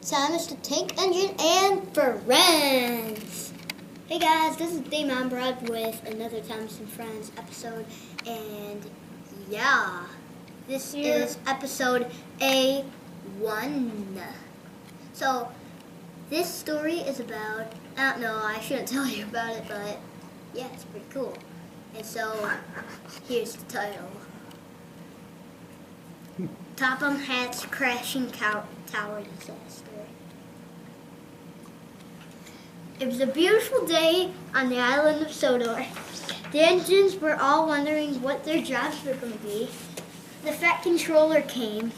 time is the tank engine and friends. Hey guys, this is Damon Brad with another Thomas and Friends episode, and yeah, this is episode A1. So this story is about, I don't know, I shouldn't tell you about it, but yeah, it's pretty cool. And so here's the title. Topham Hatt's crashing tower disaster. It was a beautiful day on the island of Sodor. The engines were all wondering what their jobs were going to be. The Fat Controller came.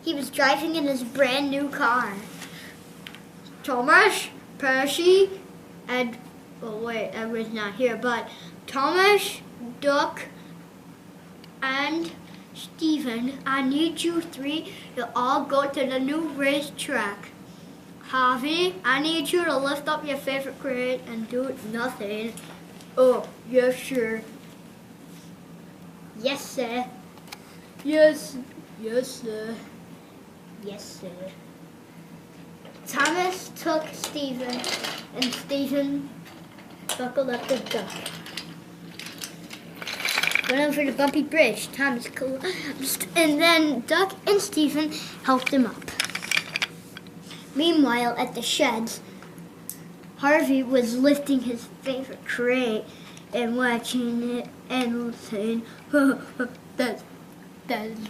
He was driving in his brand new car. Thomas, Percy, and, oh wait, Edward's not here, but Thomas, Duck, and Stephen, I need you three to all go to the new racetrack. Harvey, I need you to lift up your favorite crate and do nothing. Oh, yes, sir. Yes, sir. Yes, sir. Yes, sir. Thomas took Stephen, and Stephen buckled up the duck. Went over the bumpy bridge. Thomas collapsed, and then Duck and Stephen helped him up. Meanwhile, at the sheds, Harvey was lifting his favorite crate and watching it and saying, that's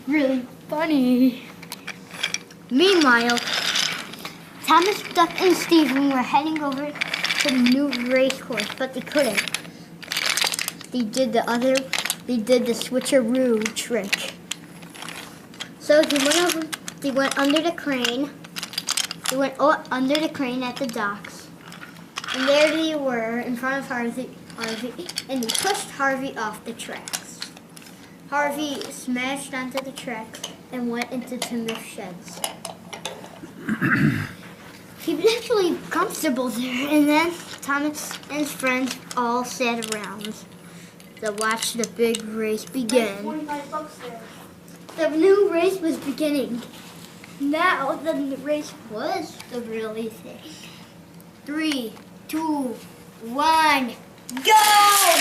really funny. Meanwhile, Thomas, Duck, and Stephen were heading over to the new race course, but they couldn't. They did the switcheroo trick. So they went under the crane. They went under the crane at the docks. And there they were in front of Harvey, and they pushed Harvey off the tracks. Harvey smashed onto the tracks and went into timber sheds. He was actually comfortable there, and then Thomas and his friends all sat around to watch the big race begin. The new race was beginning. Now the race was the really thing. 3, 2, 1, go!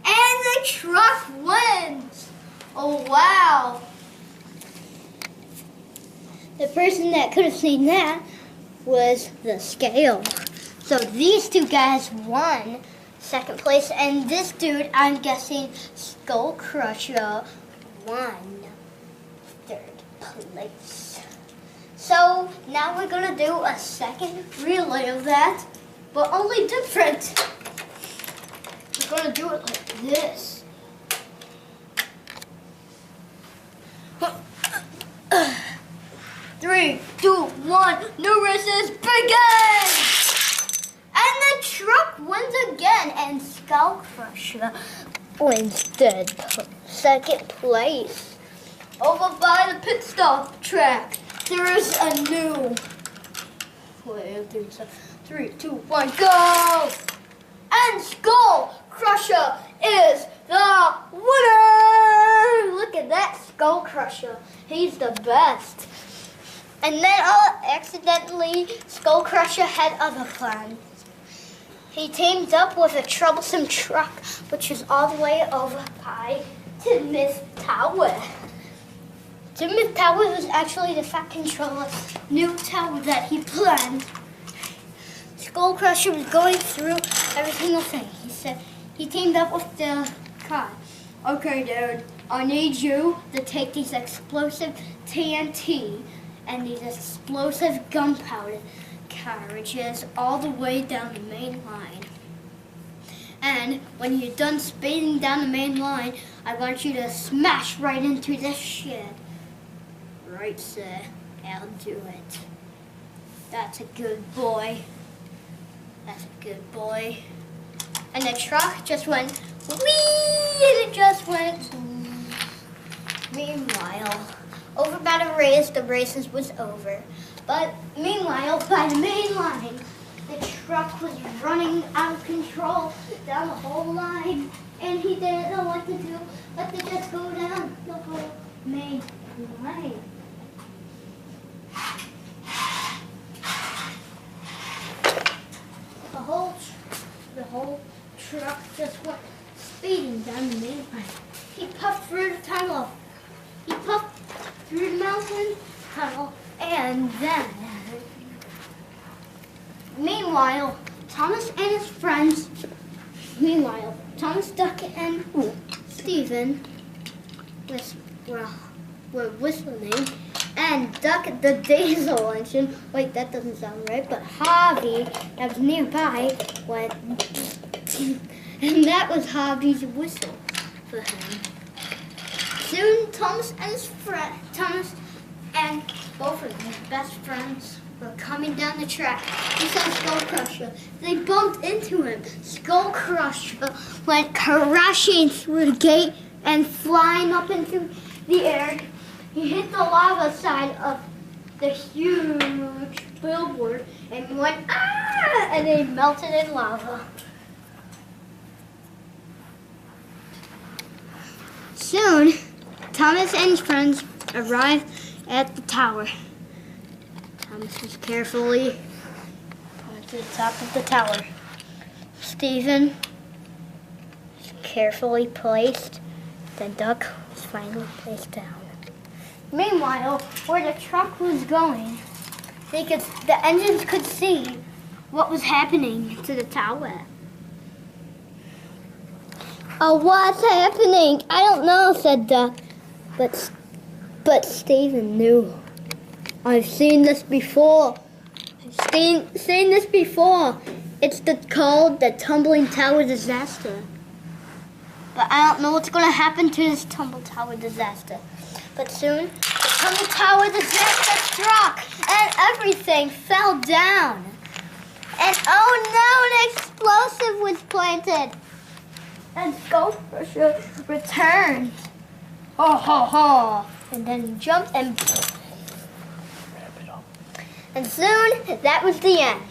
And the truck wins! Oh wow! The person that could have seen that was the scale. So these two guys won second place, and this dude, I'm guessing Skull Crusher, won third place. So now we're gonna do a second relay of that, but only different. We're gonna do it like this. 3, 2, 1, new races begin! And the truck wins again, and Skull Crusher wins second place. Over by the pit stop track, there is a new. Wait, 3, 2, 1, go! And Skull Crusher is the winner! Look at that Skull Crusher. He's the best. And then accidentally, Skull Crusher had other plans. He teamed up with a troublesome truck, which is all the way over by Timothy Tower. Timothy Tower was actually the Fat Controller's new tower that he planned. Skull Crusher was going through every single thing. He said he teamed up with the car. Okay, dude, I need you to take these explosive TNT and these explosive gunpowder carriages all the way down the main line. And when you're done speeding down the main line, I want you to smash right into this shed. Right, sir. I'll do it. That's a good boy. That's a good boy. And the truck just went whee, and it just went boom. Meanwhile, over by the races was over. But meanwhile, by the main line, the truck was running out of control down the whole line, and he didn't know what to do but to just go down the whole main line. truck just went speeding down the main line. He puffed through the tunnel. He puffed through the mountain tunnel, and then, meanwhile, Thomas, Duck, and Stephen were whistling, and Duck the diesel engine, wait, that doesn't sound right, but Harvey, that was nearby, went, and that was Harvey's whistle for him. Soon, Thomas and both of his best friends were coming down the track. He saw Skull Crusher. They bumped into him. Skull Crusher went crashing through the gate and flying up into the air. He hit the lava side of the huge billboard and went, ah! And they melted in lava. Soon, Thomas and his friends arrived at the tower. Thomas was carefully going to the top of the tower. Stephen was carefully placed. The duck was finally placed down. Meanwhile, where the truck was going, the engines could see what was happening to the tower. Oh, what's happening? I don't know, said Duck. But Stephen knew. I've seen this before. Seen this before. It's called the Tumbling Tower Disaster. But I don't know what's going to happen to this Tumble Tower Disaster. But soon, the Tumble Tower Disaster struck, and everything fell down. And oh no, an explosive was planted. And Skull Crusher returned. Ho ho ho! And then he jumped and soon that was the end.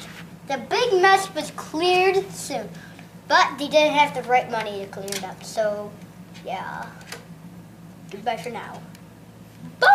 The big mess was cleared soon. But they didn't have the right money to clear it up. So yeah. Goodbye for now. Bye!